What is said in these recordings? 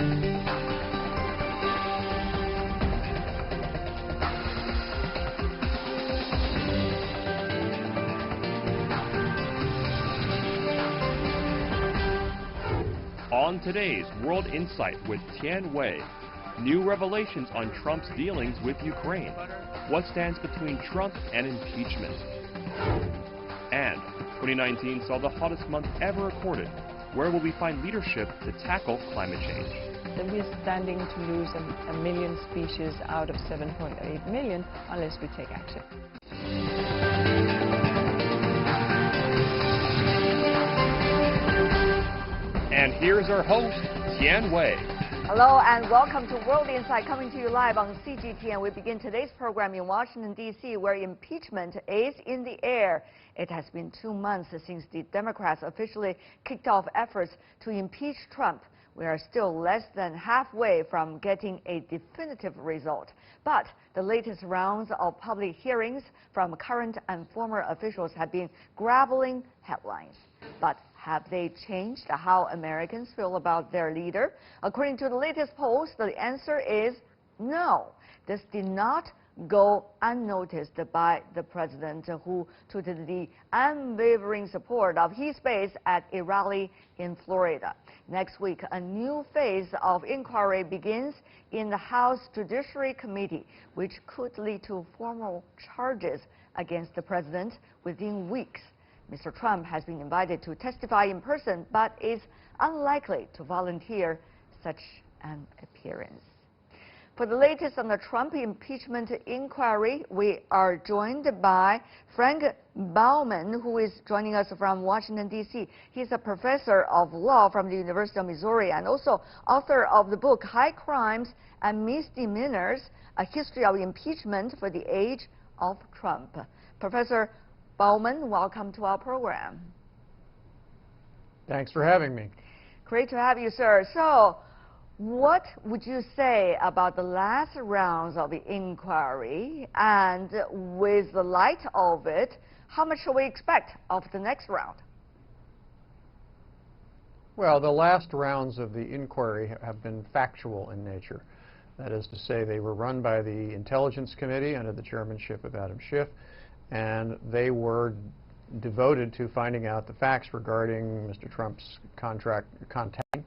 On today's World Insight with Tian Wei, new revelations on Trump's dealings with Ukraine. What stands between Trump and impeachment? And 2019 saw the hottest month ever recorded. Where will we find leadership to tackle climate change? Then we are standing to lose a million species out of 7.8 million unless we take action. And here's our host, Tian Wei. Hello and welcome to World Insight, coming to you live on CGTN. We begin today's program in Washington, D.C., where impeachment is in the air. It has been 2 months since the Democrats officially kicked off efforts to impeach Trump. We are still less than halfway from getting a definitive result. But the latest rounds of public hearings from current and former officials have been grabbing headlines. But have they changed how Americans feel about their leader? According to the latest polls, the answer is no. This did not go unnoticed by the president, who touted the unwavering support of his base at a rally in Florida. Next week, a new phase of inquiry begins in the House Judiciary Committee, which could lead to formal charges against the president within weeks. Mr. Trump has been invited to testify in person, but is unlikely to volunteer such an appearance. For the latest on the Trump impeachment inquiry, we are joined by Frank Baumann, who is joining us from Washington, D.C. He's a professor of law from the University of Missouri and also author of the book High Crimes and Misdemeanors, A History of Impeachment for the Age of Trump. Professor Baumann, welcome to our program. Thanks for having me. Great to have you, sir. So, what would you say about the last rounds of the inquiry? And with the light of it, how much shall we expect of the next round? Well, the last rounds of the inquiry have been factual in nature. That is to say, they were run by the Intelligence Committee under the chairmanship of Adam Schiff, and they were devoted to finding out the facts regarding Mr. Trump's contacting.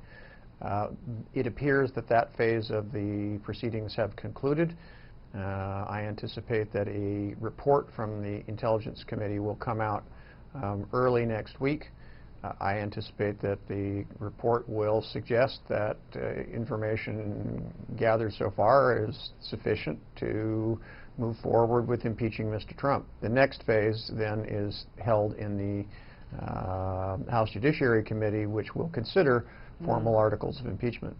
It appears that that phase of the proceedings have concluded. I anticipate that a report from the Intelligence Committee will come out early next week. I anticipate that the report will suggest that information gathered so far is sufficient to move forward with impeaching Mr. Trump. The next phase then is held in the House Judiciary Committee, which will consider formal articles of impeachment.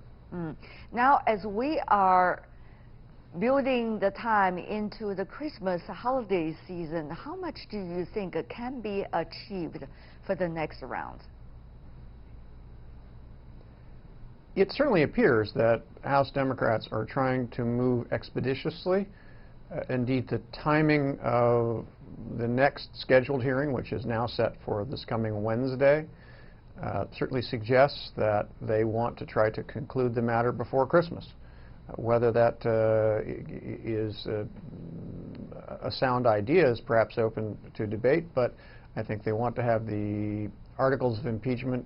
Now, as we are building the time into the Christmas holiday season, how much do you think can be achieved for the next round? It certainly appears that House Democrats are trying to move expeditiously. Indeed, the timing of the next scheduled hearing, which is now set for this coming Wednesday, certainly suggests that they want to try to conclude the matter before Christmas. Whether that is a sound idea is perhaps open to debate, but I think they want to have the articles of impeachment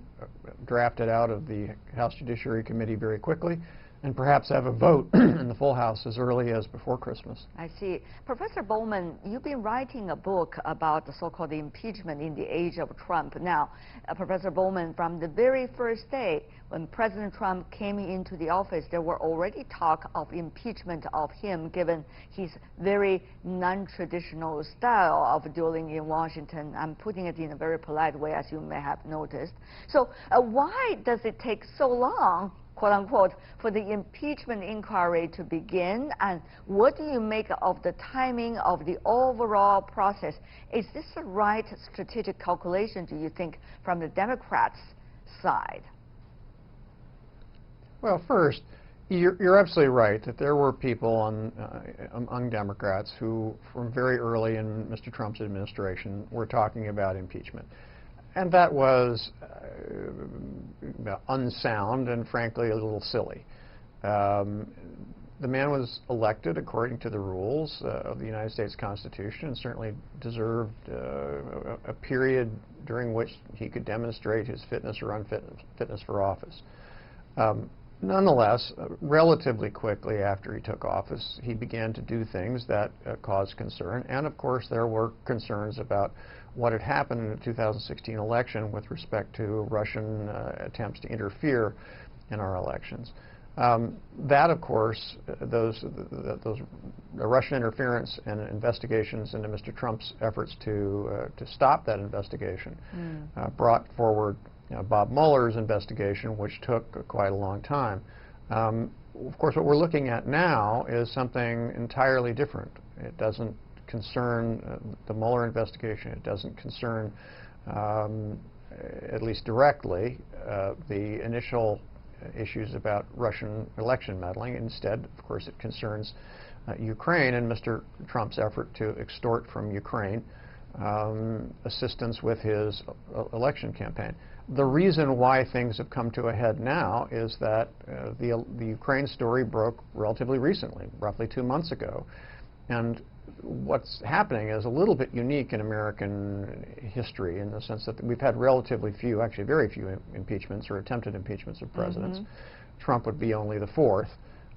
drafted out of the House Judiciary Committee very quickly, and perhaps have a vote in the full House as early as before Christmas. I see. Professor Bowman, you've been writing a book about the so-called impeachment in the age of Trump. Now, Professor Bowman, from the very first day when President Trump came into the office, there were already talk of impeachment of him, given his very non-traditional style of dealing in Washington. I'm putting it in a very polite way, as you may have noticed. So why does it take so long, quote unquote, for the impeachment inquiry to begin? And what do you make of the timing of the overall process? Is this the right strategic calculation, do you think, from the Democrats' side? Well, first, you're absolutely right that there were people among Democrats who, from very early in Mr. Trump's administration, were talking about impeachment. And that was unsound and, frankly, a little silly. The man was elected according to the rules of the United States Constitution and certainly deserved a period during which he could demonstrate his fitness or unfitness for office. Nonetheless, relatively quickly after he took office, he began to do things that caused concern. And of course, there were concerns about what had happened in the 2016 election with respect to Russian attempts to interfere in our elections. That, of course, the Russian interference and investigations into Mr. Trump's efforts to stop that investigation brought forward Bob Mueller's investigation, which took quite a long time. Of course, what we're looking at now is something entirely different. It doesn't concern the Mueller investigation. It doesn't concern, at least directly, the initial issues about Russian election meddling. Instead, of course, it concerns Ukraine and Mr. Trump's effort to extort from Ukraine assistance with his election campaign. The reason why things have come to a head now is that the Ukraine story broke relatively recently, roughly 2 months ago. And what's happening is a little bit unique in American history in the sense that we've had relatively few, actually very few impeachments or attempted impeachments of presidents. Trump would be only the fourth.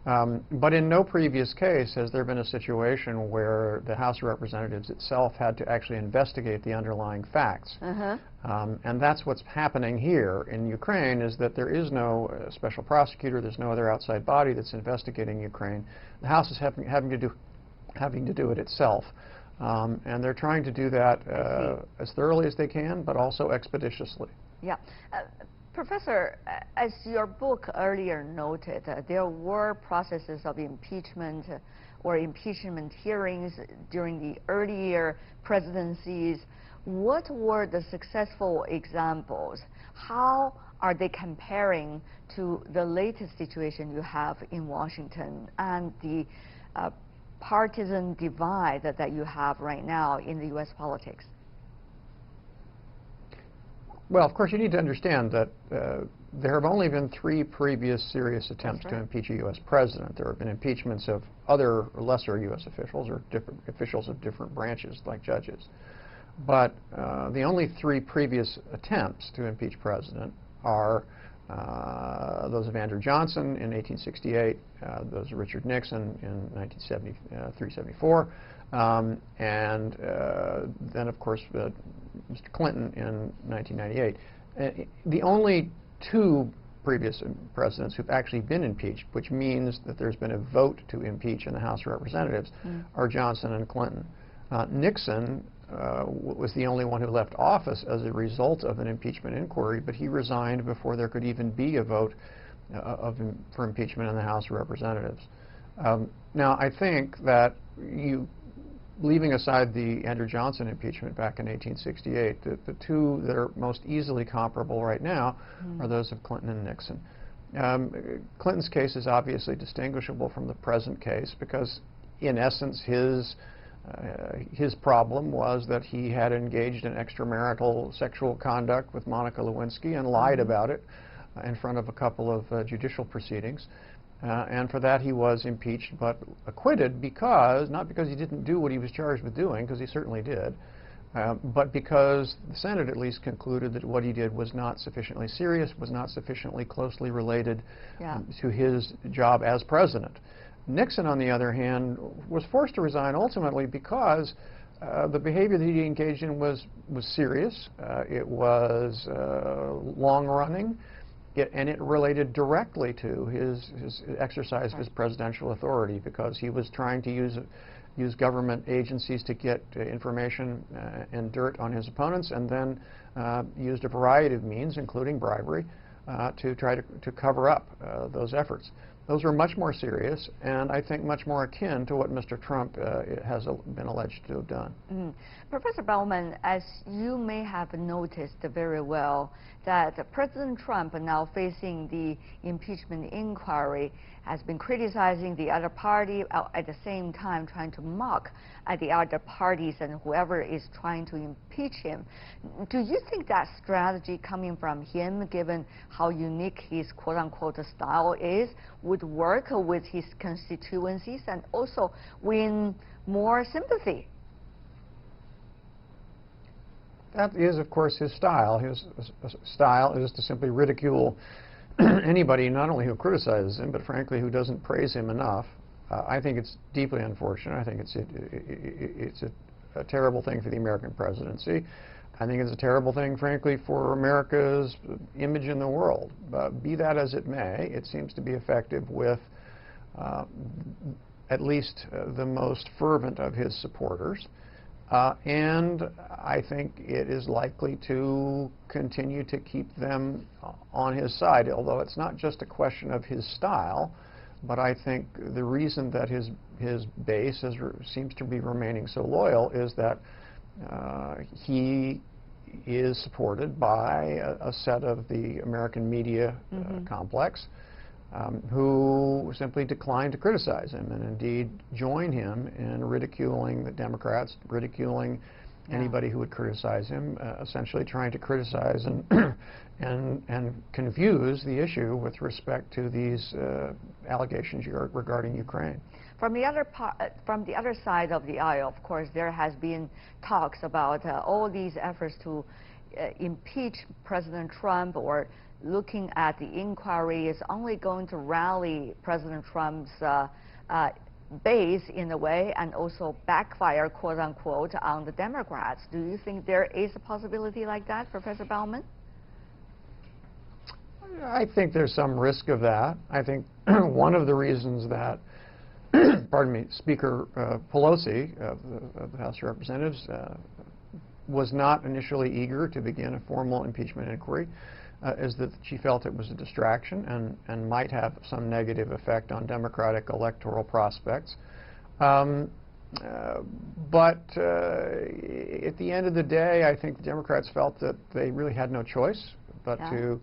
But in no previous case has there been a situation where the House of Representatives itself had to actually investigate the underlying facts. And that's what's happening here in Ukraine, is that there is no special prosecutor, there's no other outside body that's investigating Ukraine. The House is having to do it itself. And they're trying to do that as thoroughly as they can, but also expeditiously. Yeah. Professor, as your book earlier noted, there were processes of impeachment or impeachment hearings during the earlier presidencies. What were the successful examples? How are they comparing to the latest situation you have in Washington and the partisan divide that you have right now in the U.S. politics? Well, of course, you need to understand that there have only been 3 previous serious attempts to impeach a U.S. president. There have been impeachments of other lesser U.S. officials or different officials of different branches, like judges. But the only 3 previous attempts to impeach president are those of Andrew Johnson in 1868, those of Richard Nixon in 1973-74, and then, of course, Mr. Clinton in 1998. The only 2 previous presidents who've actually been impeached, which means that there's been a vote to impeach in the House of Representatives, are Johnson and Clinton. Nixon was the only one who left office as a result of an impeachment inquiry, but he resigned before there could even be a vote for impeachment in the House of Representatives. Now, I think that leaving aside the Andrew Johnson impeachment back in 1868, the 2 that are most easily comparable right now are those of Clinton and Nixon. Clinton's case is obviously distinguishable from the present case because, in essence, his problem was that he had engaged in extramarital sexual conduct with Monica Lewinsky and lied about it in front of a couple of judicial proceedings. And for that he was impeached but acquitted because, not because he didn't do what he was charged with doing, because he certainly did, but because the Senate at least concluded that what he did was not sufficiently serious, was not sufficiently closely related to his job as president. Nixon, on the other hand, was forced to resign ultimately because the behavior that he engaged in was serious, it was long-running, and it related directly to his exercise of his presidential authority, because he was trying to use government agencies to get information and dirt on his opponents, and then used a variety of means, including bribery, to try to cover up those efforts. Those are much more serious, and I think much more akin to what Mr. Trump has been alleged to have done. Professor Baumann, as you may have noticed very well, that President Trump, now facing the impeachment inquiry, has been criticizing the other party, at the same time trying to mock at the other parties and whoever is trying to impeach him. Do you think that strategy coming from him, given how unique his quote-unquote style is, would work with his constituencies and also win more sympathy? That is, of course, his style. His style is to simply ridicule anybody, not only who criticizes him, but frankly, who doesn't praise him enough. I think it's deeply unfortunate. I think it's a terrible thing for the American presidency. I think it's a terrible thing, frankly, for America's image in the world. Be that as it may, it seems to be effective with at least the most fervent of his supporters. And I think it is likely to continue to keep them on his side, although it's not just a question of his style, but I think the reason that his base seems to be remaining so loyal is that he is supported by a set of the American media complex who simply declined to criticize him and indeed join him in ridiculing the Democrats, ridiculing anybody who would criticize him, essentially trying to criticize and confuse the issue with respect to these allegations regarding Ukraine. From the other side of the aisle, of course, there has been talks about all these efforts to impeach President Trump, or looking at the inquiry is only going to rally President Trump's base in a way and also backfire, quote unquote, on the Democrats. Do you think there is a possibility like that, Professor Baumann? I think there's some risk of that. I think one of the reasons that pardon me, Speaker Pelosi of the House of Representatives was not initially eager to begin a formal impeachment inquiry is that she felt it was a distraction and might have some negative effect on Democratic electoral prospects. But at the end of the day, I think the Democrats felt that they really had no choice but to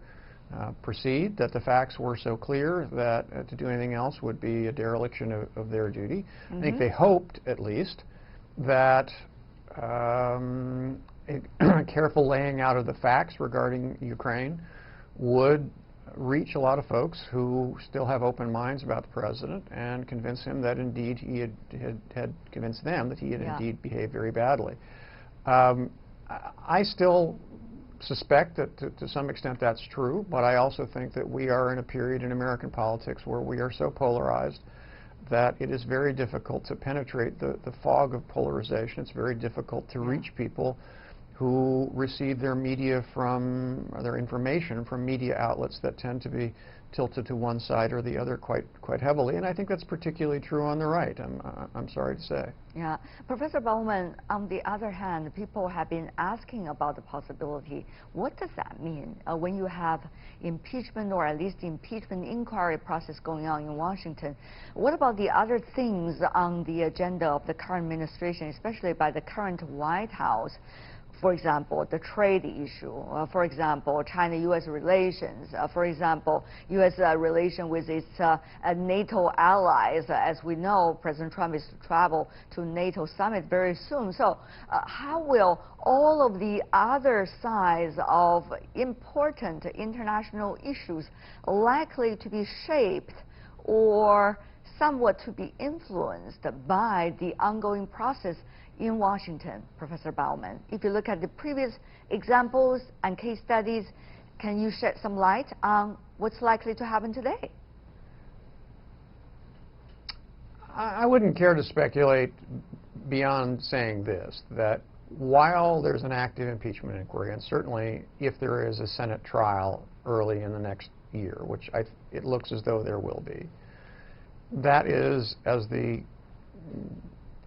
proceed, that the facts were so clear that to do anything else would be a dereliction of their duty. I think they hoped, at least, that a careful laying out of the facts regarding Ukraine would reach a lot of folks who still have open minds about the president and convince him that indeed he had convinced them that he had indeed behaved very badly. I still suspect that to some extent that's true, but I also think that we are in a period in American politics where we are so polarized that it is very difficult to penetrate the fog of polarization. It's very difficult to reach people who receive their media from, or their information from media outlets that tend to be tilted to one side or the other quite heavily, and I think that's particularly true on the right, I'm sorry to say. Yeah. Professor Baumann, on the other hand, people have been asking about the possibility. What does that mean when you have impeachment, or at least impeachment inquiry process going on in Washington? What about the other things on the agenda of the current administration, especially by the current White House? For example, the trade issue, for example, China-U.S. relations, for example, U.S. relation with its NATO allies. As we know, President Trump is to travel to NATO summit very soon. So how will all of the other sides of important international issues likely to be shaped or somewhat to be influenced by the ongoing process in Washington, Professor Baumann? If you look at the previous examples and case studies, can you shed some light on what's likely to happen today? I wouldn't care to speculate beyond saying this, that while there's an active impeachment inquiry, and certainly if there is a Senate trial early in the next year, which it looks as though there will be, that is, as the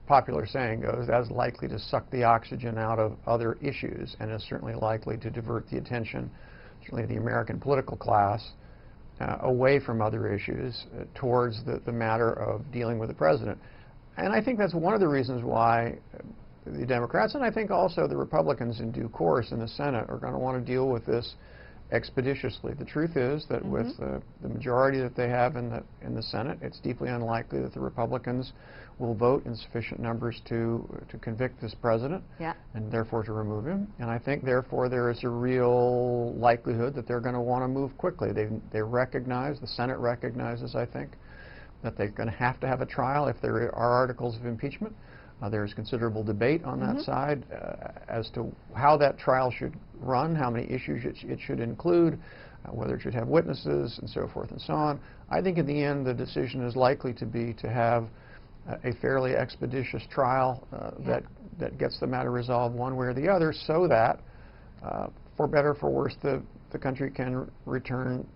popular saying goes, as likely to suck the oxygen out of other issues, and is certainly likely to divert the attention, certainly the American political class, away from other issues towards the matter of dealing with the president. And I think that's one of the reasons why the Democrats, and I think also the Republicans in due course in the Senate, are going to want to deal with this expeditiously. The truth is that with the majority that they have in the Senate, it's deeply unlikely that the Republicans will vote in sufficient numbers to convict this president and therefore to remove him. And I think therefore there is a real likelihood that they're going to want to move quickly. They recognize, the Senate recognizes, I think, that they're going to have a trial if there are articles of impeachment. There's considerable debate on that side as to how that trial should run, how many issues it should include, whether it should have witnesses, and so forth and so on. I think in the end the decision is likely to be to have a fairly expeditious trial that gets the matter resolved one way or the other, so that, for better or for worse, the country can return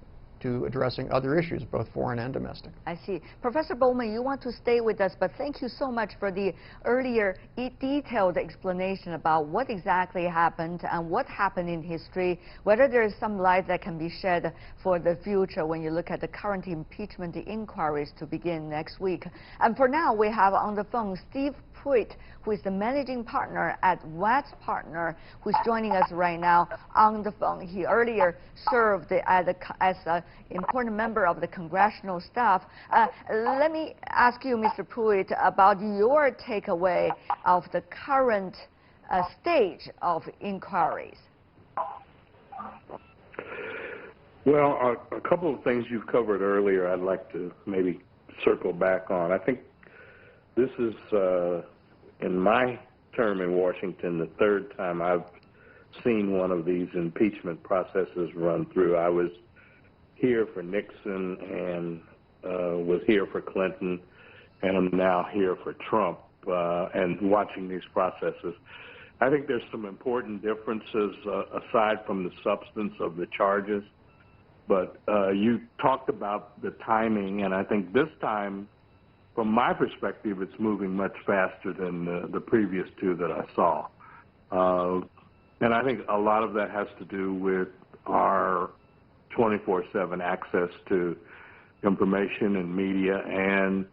to addressing other issues, both foreign and domestic. I see. Professor Bowman, you want to stay with us, but thank you so much for the earlier detailed explanation about what exactly happened and what happened in history, whether there is some light that can be shed for the future when you look at the current impeachment inquiries to begin next week. And for now, we have on the phone Steve Pruitt, who is the managing partner at Watts Partner, who's joining us right now on the phone. He earlier served as an important member of the congressional staff. Let me ask you, Mr. Pruitt, about your takeaway of the current stage of inquiries. Well, a couple of things you've covered earlier I'd like to maybe circle back on. I think this is, in my term in Washington, the third time I've seen one of these impeachment processes run through. I was here for Nixon and was here for Clinton, and I'm now here for Trump, and watching these processes. I think there's some important differences aside from the substance of the charges, but you talked about the timing, and I think this time, from my perspective, it's moving much faster than the previous two that I saw. And I think a lot of that has to do with our 24/7 access to information and media, and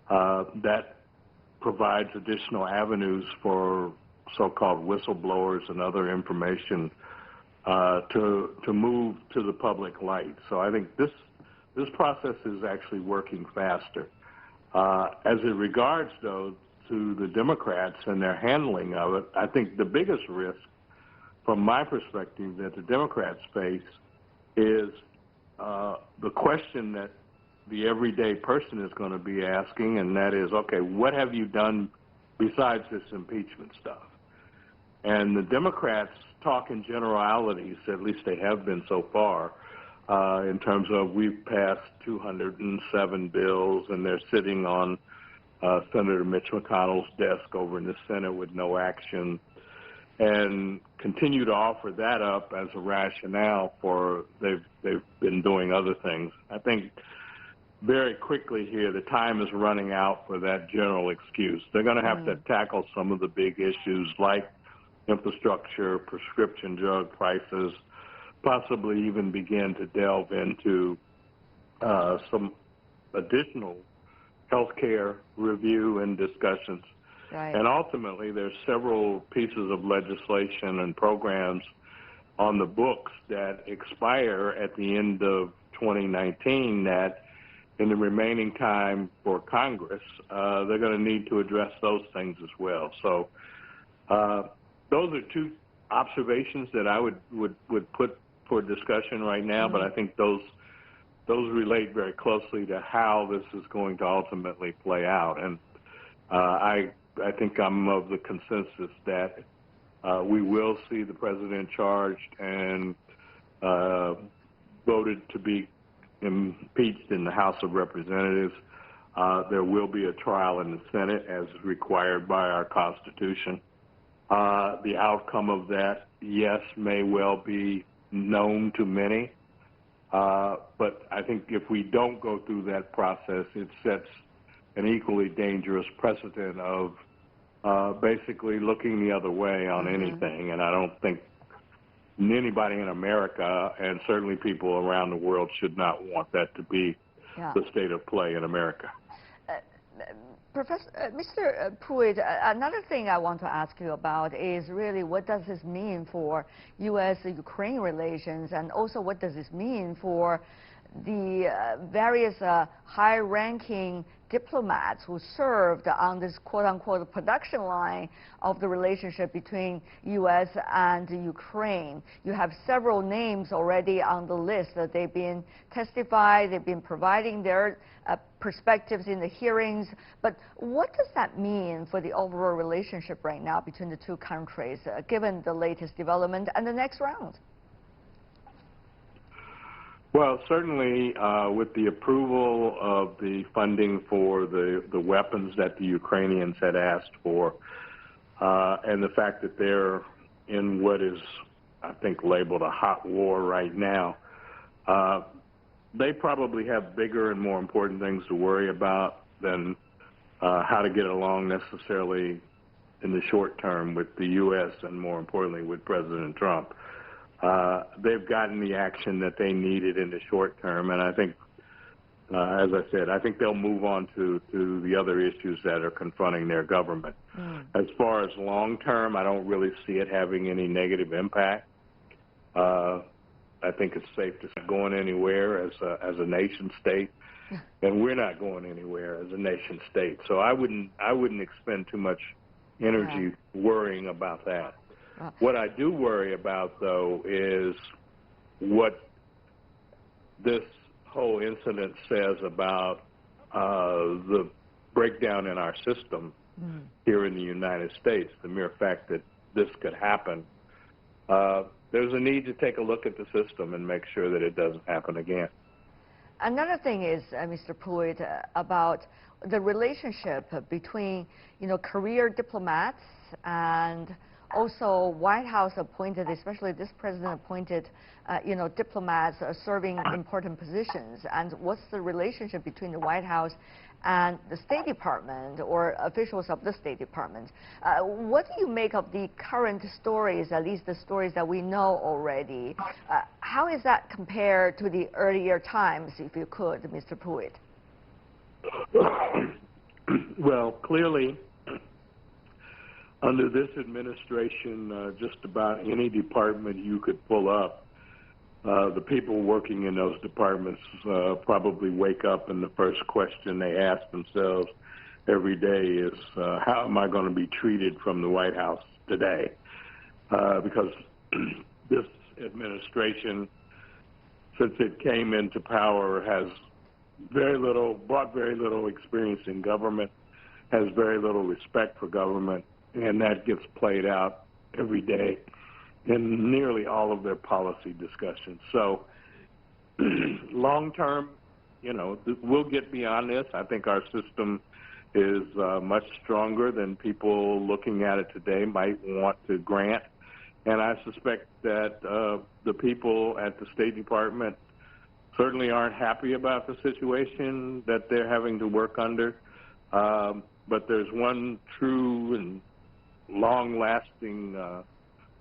that provides additional avenues for so-called whistleblowers and other information to move to the public light. So I think this process is actually working faster. As it regards, though, to the Democrats and their handling of it, I think the biggest risk, from my perspective, that the Democrats face is the question that the everyday person is going to be asking, and that is, okay, what have you done besides this impeachment stuff? And the Democrats talk in generalities, at least they have been so far, in terms of we've passed 207 bills, and they're sitting on Senator Mitch McConnell's desk over in the Senate with no action, and continue to offer that up as a rationale for they've been doing other things. I think very quickly here the time is running out for that general excuse. They're going to have to tackle some of the big issues like infrastructure, prescription drug prices, possibly even begin to delve into some additional health care review and discussions. Right. And ultimately, there's several pieces of legislation and programs on the books that expire at the end of 2019 that in the remaining time for Congress, they're going to need to address those things as well. So those are two observations that I would put for discussion right now, but I think those relate very closely to how this is going to ultimately play out. And I think I'm of the consensus that we will see the president charged and voted to be impeached in the House of Representatives. There will be a trial in the Senate as required by our Constitution. The outcome of that, yes, may well be known to many, but I think if we don't go through that process, it sets an equally dangerous precedent of basically looking the other way on anything, and I don't think anybody in America, and certainly people around the world, should not want that to be the state of play in America. Mr. Pruitt, another thing I want to ask you about is really what does this mean for U.S.-Ukraine relations, and also what does this mean for the various high-ranking diplomats who served on this quote-unquote production line of the relationship between U.S. and Ukraine. You have several names already on the list that they've been testified, they've been providing their perspectives in the hearings. But what does that mean for the overall relationship right now between the two countries, given the latest development and the next round? Well, certainly with the approval of the funding for the weapons that the Ukrainians had asked for, and the fact that they're in what is, I think, labeled a hot war right now, they probably have bigger and more important things to worry about than how to get along necessarily in the short term with the U.S. and, more importantly, with President Trump. They've gotten the action that they needed in the short term, and I think, as I said, I think they'll move on to the other issues that are confronting their government. As far as long term, I don't really see it having any negative impact. I think it's safe to say going anywhere as a nation state, and we're not going anywhere as a nation state. So I wouldn't expend too much energy worrying about that. What I do worry about, though, is what this whole incident says about the breakdown in our system here in the United States, the mere fact that this could happen. There's a need to take a look at the system and make sure that it doesn't happen again. Another thing is, Mr. Pruitt, about the relationship between, career diplomats and also White House appointed, especially this president appointed, diplomats serving important positions. And what's the relationship between the White House and the State Department or officials of the State Department? What do you make of the current stories, at least the stories that we know already? How is that compared to the earlier times, if you could, Mr. Pruitt? Well, clearly, under this administration, just about any department you could pull up, the people working in those departments probably wake up and the first question they ask themselves every day is, how am I going to be treated from the White House today? Because this administration, since it came into power, has brought very little experience in government, has very little respect for government, and that gets played out every day in nearly all of their policy discussions. So long term, we'll get beyond this. I think our system is much stronger than people looking at it today might want to grant. And I suspect that the people at the State Department certainly aren't happy about the situation that they're having to work under. But there's one true and long-lasting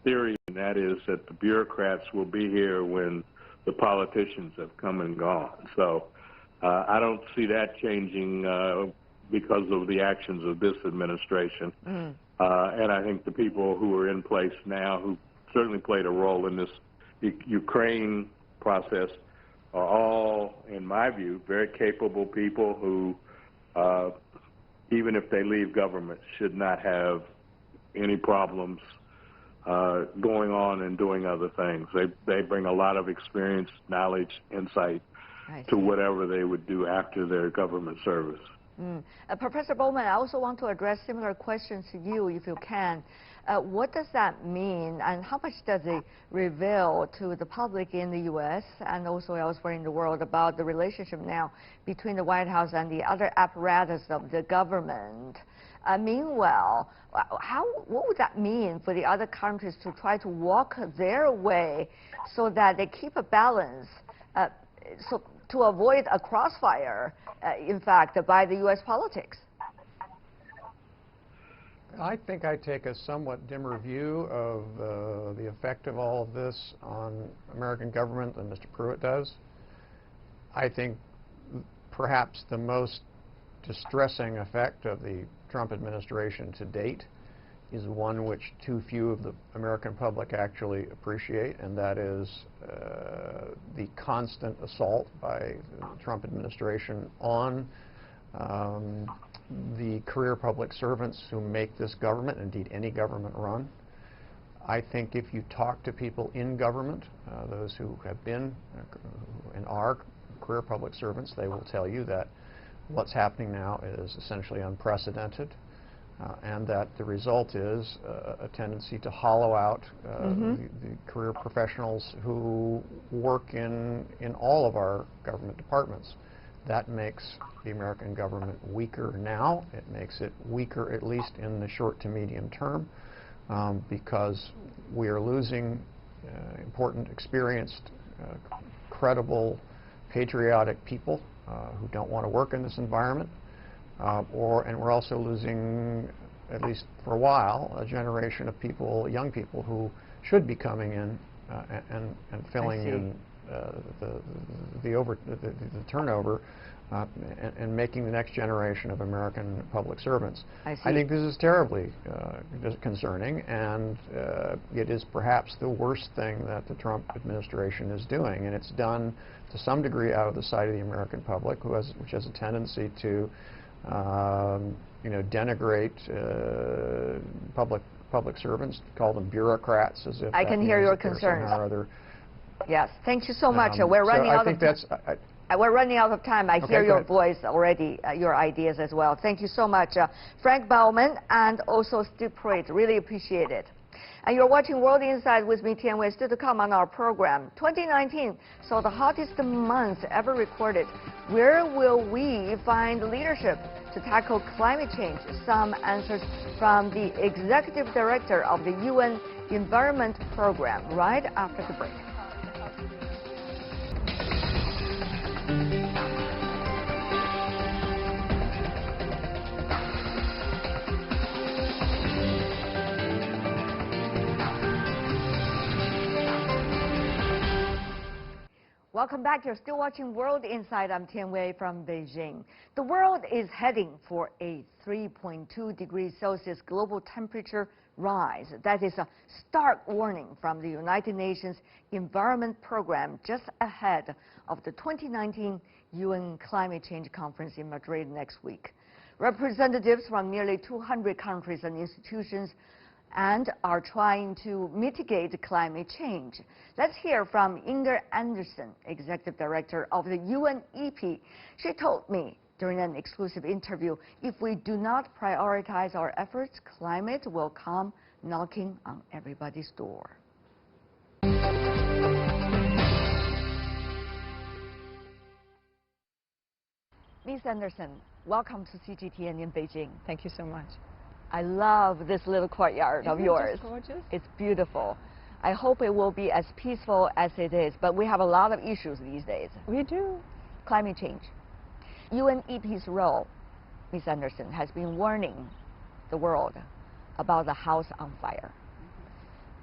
theory, and that is that the bureaucrats will be here when the politicians have come and gone. So I don't see that changing because of the actions of this administration. And I think the people who are in place now, who certainly played a role in this Ukraine process, are all, in my view, very capable people who, even if they leave government, should not have any problems going on and doing other things. They bring a lot of experience, knowledge, insight to whatever they would do after their government service. Professor Bowman, I also want to address similar questions to you, if you can. What does that mean, and how much does it reveal to the public in the U.S. and also elsewhere in the world about the relationship now between the White House and the other apparatus of the government? Meanwhile, what would that mean for the other countries to try to walk their way so that they keep a balance, so to avoid a crossfire, in fact, by the U.S. politics? I think I take a somewhat dimmer view of the effect of all of this on American government than Mr. Pruitt does. I think perhaps the most distressing effect of the Trump administration to date is one which too few of the American public actually appreciate, and that is the constant assault by the Trump administration on the career public servants who make this government, indeed any government, run. I think if you talk to people in government, those who have been and are career public servants, they will tell you that what's happening now is essentially unprecedented, and that the result is a tendency to hollow out the career professionals who work in all of our government departments. That makes the American government weaker now. It makes it weaker, at least in the short to medium term, because we are losing important, experienced, credible, patriotic people who don't want to work in this environment, and we're also losing, at least for a while, a generation of people, young people, who should be coming in and filling in the turnover and making the next generation of American public servants. I think this is terribly concerning, and it is perhaps the worst thing that the Trump administration is doing, and it's done to some degree out of the sight of the American public, which has a tendency to denigrate public servants, call them bureaucrats, as if I can hear your concerns. Yes, thank you so much. We're running out of time. We're running out of time. I hear your voice already, your ideas as well. Thank you so much, Frank Baumann and also Steve Pruitt. Really appreciate it. And you're watching World Insight with me, Tian Wei. Still to come on our program. 2019 saw the hottest month ever recorded. Where will we find leadership to tackle climate change? Some answers from the Executive Director of the UN Environment Program right after the break. Welcome back. You're still watching World Insight. I'm Tian Wei from Beijing. The world is heading for a 3.2 degrees Celsius global temperature rise. That is a stark warning from the United Nations Environment Program just ahead of the 2019 UN Climate Change Conference in Madrid next week. Representatives from nearly 200 countries and institutions are trying to mitigate climate change. Let's hear from Inger Andersen, Executive Director of the UNEP. She told me during an exclusive interview, if we do not prioritize our efforts, climate will come knocking on everybody's door. Ms. Andersen, welcome to CGTN in Beijing. Thank you so much. I love this little courtyard of yours. Isn't it just gorgeous? It's beautiful. I hope it will be as peaceful as it is, but we have a lot of issues these days. We do. Climate change. UNEP's role, Ms. Andersen, has been warning the world about the house on fire.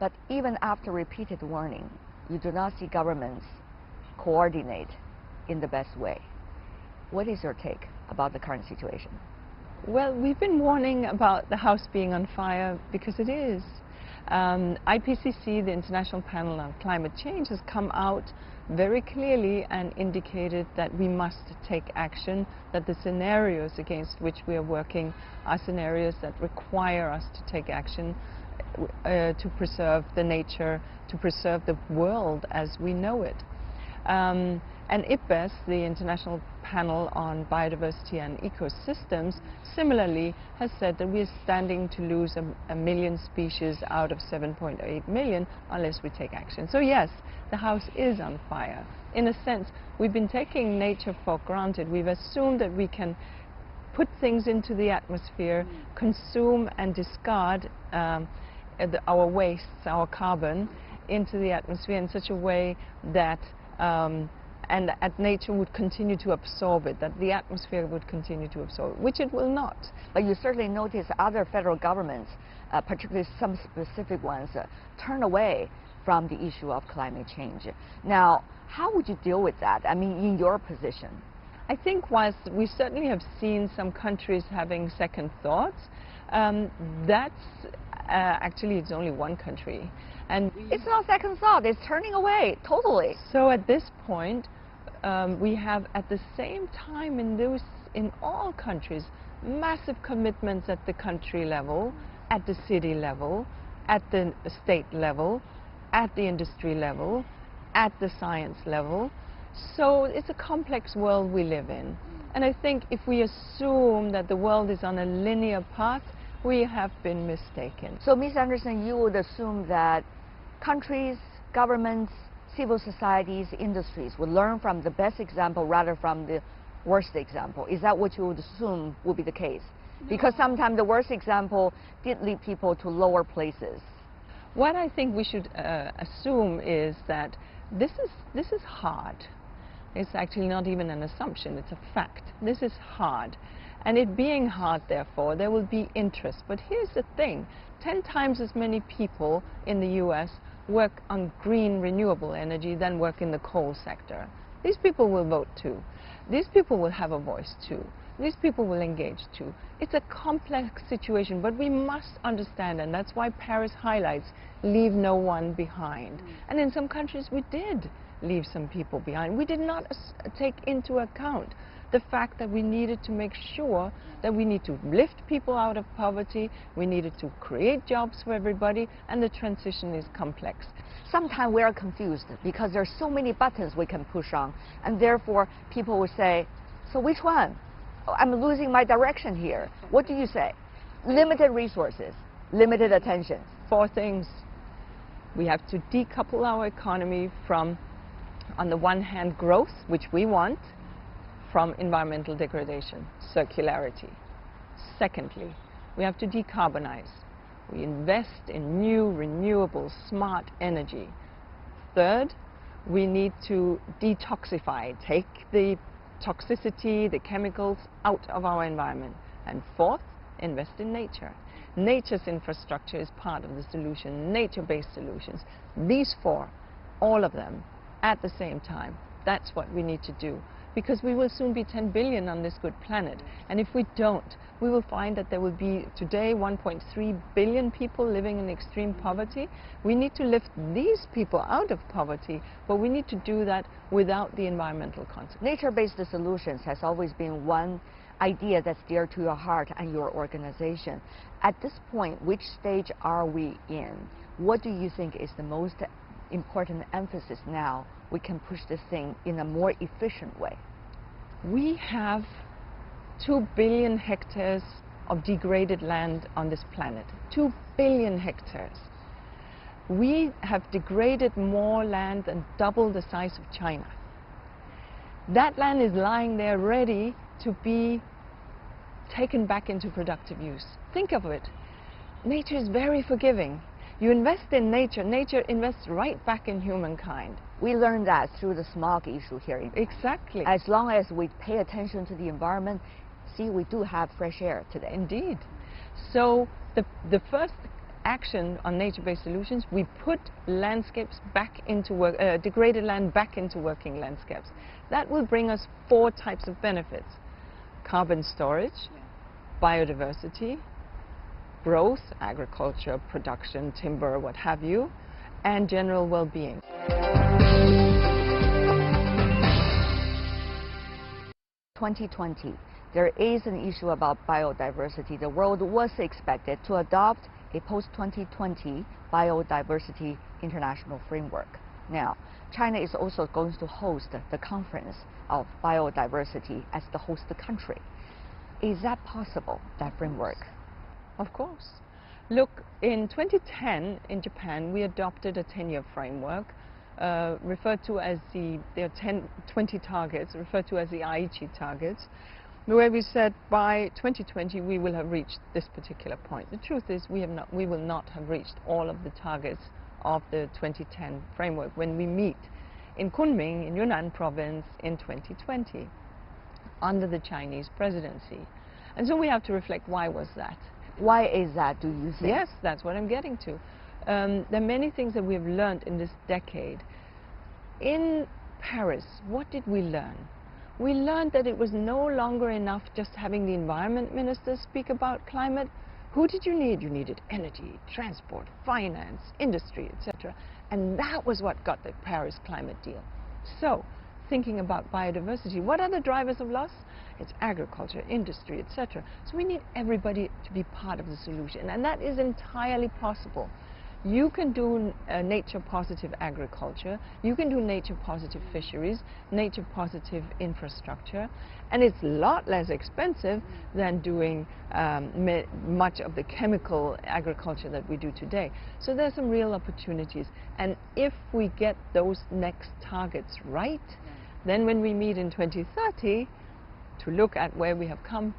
But even after repeated warning, you do not see governments coordinate in the best way. What is your take about the current situation? Well, we've been warning about the house being on fire because it is. IPCC, the International Panel on Climate Change, has come out very clearly and indicated that we must take action, that the scenarios against which we are working are scenarios that require us to take action to preserve the nature, to preserve the world as we know it. And IPBES, the International Panel on Biodiversity and Ecosystems, similarly has said that we are standing to lose a million species out of 7.8 million unless we take action. So yes, the house is on fire. In a sense, we've been taking nature for granted. We've assumed that we can put things into the atmosphere, consume and discard our wastes, our carbon, into the atmosphere in such a way that and that nature would continue to absorb it, that the atmosphere would continue to absorb it, which it will not. But you certainly notice other federal governments, particularly some specific ones, turn away from the issue of climate change. Now, how would you deal with that? I mean, in your position? I think whilst we certainly have seen some countries having second thoughts, actually it's only one country. And it's not second thought, it's turning away, totally. So at this point, we have at the same time in all countries, massive commitments at the country level, at the city level, at the state level, at the industry level, at the science level. So it's a complex world we live in. And I think if we assume that the world is on a linear path, we have been mistaken. So, Ms. Anderson, you would assume that countries, governments, civil societies, industries would learn from the best example rather from the worst example. Is that what you would assume would be the case? No. Because sometimes the worst example did lead people to lower places. What I think we should assume is that this is hard. It's actually not even an assumption, it's a fact. This is hard. And it being hard, therefore, there will be interest. But here's the thing, 10 times as many people in the US work on green renewable energy than work in the coal sector. These people will vote too. These people will have a voice too. These people will engage too. It's a complex situation, but we must understand, and that's why Paris highlights leave no one behind. And in some countries we did leave some people behind. We did not take into account the fact that we needed to make sure that we need to lift people out of poverty, we needed to create jobs for everybody, and the transition is complex. Sometimes we are confused because there are so many buttons we can push on, and therefore people will say, so which one? Oh, I'm losing my direction here. What do you say? Limited resources, limited attention. 4 things. We have to decouple our economy from, on the one hand, growth, which we want, from environmental degradation, circularity. Secondly, we have to decarbonize. We invest in new, renewable, smart energy. Third, we need to detoxify, take the toxicity, the chemicals out of our environment. And fourth, invest in nature. Nature's infrastructure is part of the solution, nature-based solutions. These 4, all of them, at the same time, that's what we need to do. Because we will soon be 10 billion on this good planet. And if we don't, we will find that there will be today 1.3 billion people living in extreme poverty. We need to lift these people out of poverty, but we need to do that without the environmental consequences. Nature-based solutions has always been one idea that's dear to your heart and your organization. At this point, which stage are we in? What do you think is the most important emphasis now we can push this thing in a more efficient way? We have 2 billion hectares of degraded land on this planet. 2 billion hectares. We have degraded more land than double the size of China. That land is lying there ready to be taken back into productive use. Think of it. Nature is very forgiving. You invest in nature, nature invests right back in humankind. We learned that through the smog issue here. Exactly. As long as we pay attention to the environment, see, we do have fresh air today. Indeed. So the first action on nature-based solutions, we put landscapes back into work, degraded land back into working landscapes. That will bring us 4 types of benefits: carbon storage, biodiversity, growth, agriculture, production, timber, what have you, and general well-being. In 2020, there is an issue about biodiversity. The world was expected to adopt a post-2020 biodiversity international framework. Now, China is also going to host the conference of biodiversity as the host country. Is that possible, that framework? Of course. Look, in 2010 in Japan, we adopted a 10-year framework referred to as there are 20 targets, referred to as the Aichi targets, where we said by 2020 we will have reached this particular point. The truth is we will not have reached all of the targets of the 2010 framework when we meet in Kunming in Yunnan province in 2020 under the Chinese presidency. And so we have to reflect, why was that? Why is that, do you think? Yes, that's what I'm getting to. There are many things that we have learned in this decade. In Paris, what did we learn? We learned that it was no longer enough just having the environment ministers speak about climate. Who did you need? You needed energy, transport, finance, industry, etc. And that was what got the Paris climate deal. So, thinking about biodiversity, what are the drivers of loss? It's agriculture, industry, etc. So we need everybody to be part of the solution, and that is entirely possible. You can do nature-positive agriculture, you can do nature-positive fisheries, nature-positive infrastructure, and it's a lot less expensive than doing much of the chemical agriculture that we do today. So there's some real opportunities, and if we get those next targets right, then when we meet in 2030 to look at where we have come,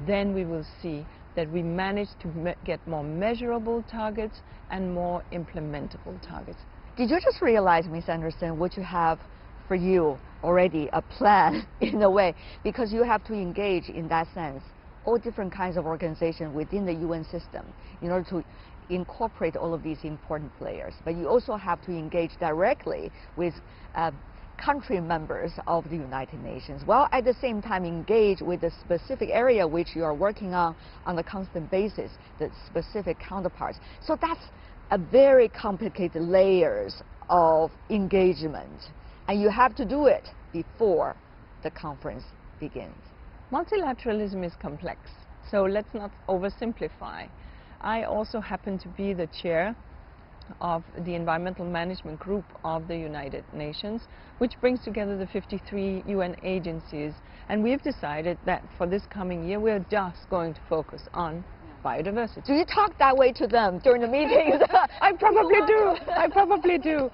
then we will see that we managed to get more measurable targets and more implementable targets. Did you just realize, Ms. Anderson, what you have for you already, a plan in a way, because you have to engage in that sense all different kinds of organizations within the UN system in order to incorporate all of these important players. But you also have to engage directly with country members of the United Nations, while at the same time engage with the specific area which you are working on a constant basis, the specific counterparts. So that's a very complicated layers of engagement, and you have to do it before the conference begins. Multilateralism is complex, so let's not oversimplify. I also happen to be the chair of the Environmental Management Group of the United Nations, which brings together the 53 UN agencies, and we've decided that for this coming year we're just going to focus on biodiversity. Do you talk that way to them during the meetings? I probably do,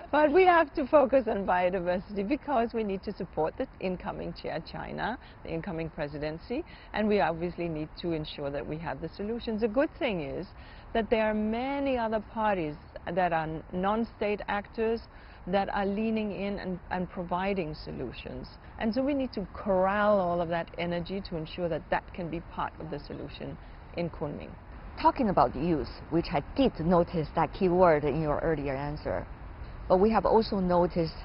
but we have to focus on biodiversity because we need to support the incoming chair, China, the incoming presidency, and we obviously need to ensure that we have the solutions. The good thing is that there are many other parties that are non-state actors that are leaning in and providing solutions. And so we need to corral all of that energy to ensure that that can be part of the solution in Kunming. Talking about youth, which I did notice that key word in your earlier answer, but we have also noticed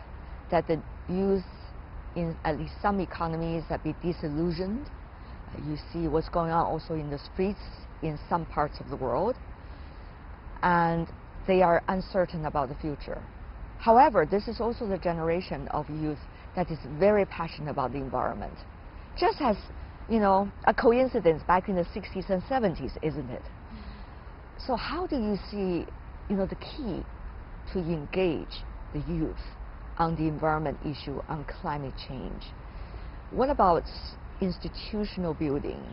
that the youth in at least some economies have been disillusioned. You see what's going on also in the streets in some parts of the world, and they are uncertain about the future. However, this is also the generation of youth that is very passionate about the environment. Just as, you know, a coincidence back in the 60s and 70s, isn't it? So how do you see, you know, the key to engage the youth on the environment issue, on climate change? What about institutional building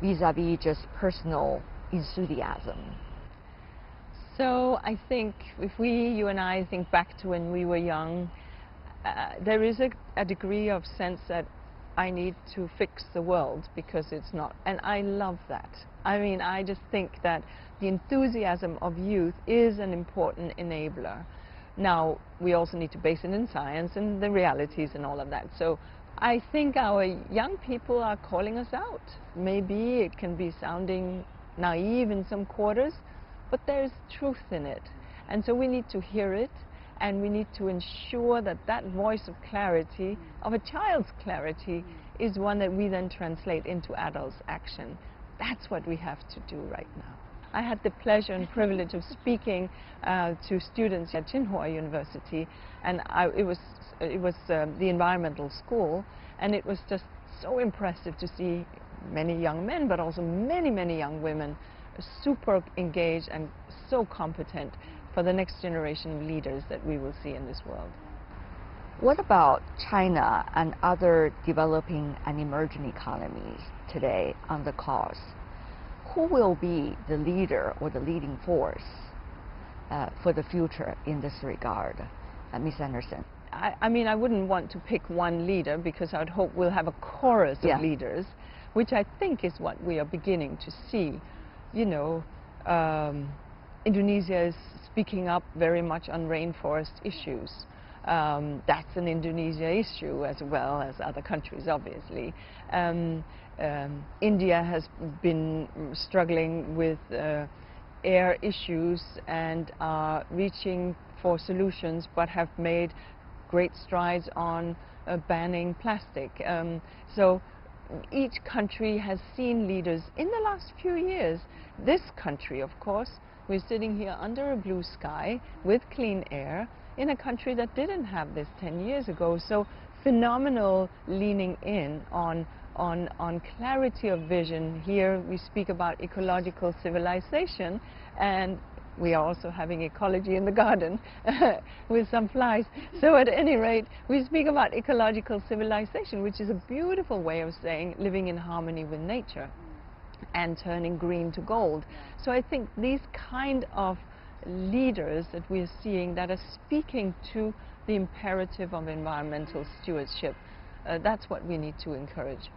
vis-a-vis just personal enthusiasm? So I think if you and I think back to when we were young, there is a degree of sense that I need to fix the world because it's not, and I love that. I mean, I just think that the enthusiasm of youth is an important enabler. Now, we also need to base it in science and the realities and all of that. So I think our young people are calling us out. Maybe it can be sounding naive in some quarters, but there's truth in it. And so we need to hear it, and we need to ensure that that voice of clarity, of a child's clarity, is one that we then translate into adults' action. That's what we have to do right now. I had the pleasure and privilege of speaking to students at Tsinghua University, and it was the environmental school, and it was just so impressive to see many young men, but also many, many young women, super engaged and so competent for the next generation of leaders that we will see in this world. What about China and other developing and emerging economies today on the cause? Who will be the leader or the leading force for the future in this regard? Ms. Anderson. I mean, I wouldn't want to pick one leader because I'd hope we'll have a chorus of leaders, which I think is what we are beginning to see. You know, Indonesia is speaking up very much on rainforest issues. That's an Indonesia issue as well as other countries, obviously. India has been struggling with air issues and are reaching for solutions, but have made great strides on banning plastic. So each country has seen leaders in the last few years. This country, of course, we're sitting here under a blue sky with clean air in a country that didn't have this 10 years ago. So phenomenal leaning in on clarity of vision. Here we speak about ecological civilization, and we are also having ecology in the garden with some flies. So at any rate, we speak about ecological civilization, which is a beautiful way of saying living in harmony with nature and turning green to gold. So I think these kind of leaders that we are seeing that are speaking to the imperative of environmental stewardship, that's what we need to encourage.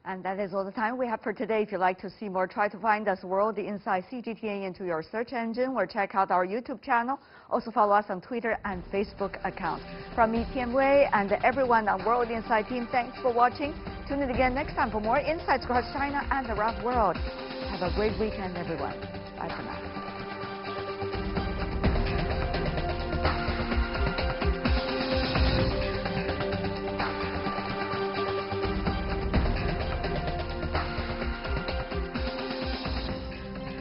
And that is all the time we have for today. If you'd like to see more, try to find us World Inside CGTN into your search engine, or check out our YouTube channel. Also follow us on Twitter and Facebook accounts. From me, Tian Wei, and everyone on World Inside team, thanks for watching. Tune in again next time for more insights across China and around the world. Have a great weekend, everyone. Bye for now.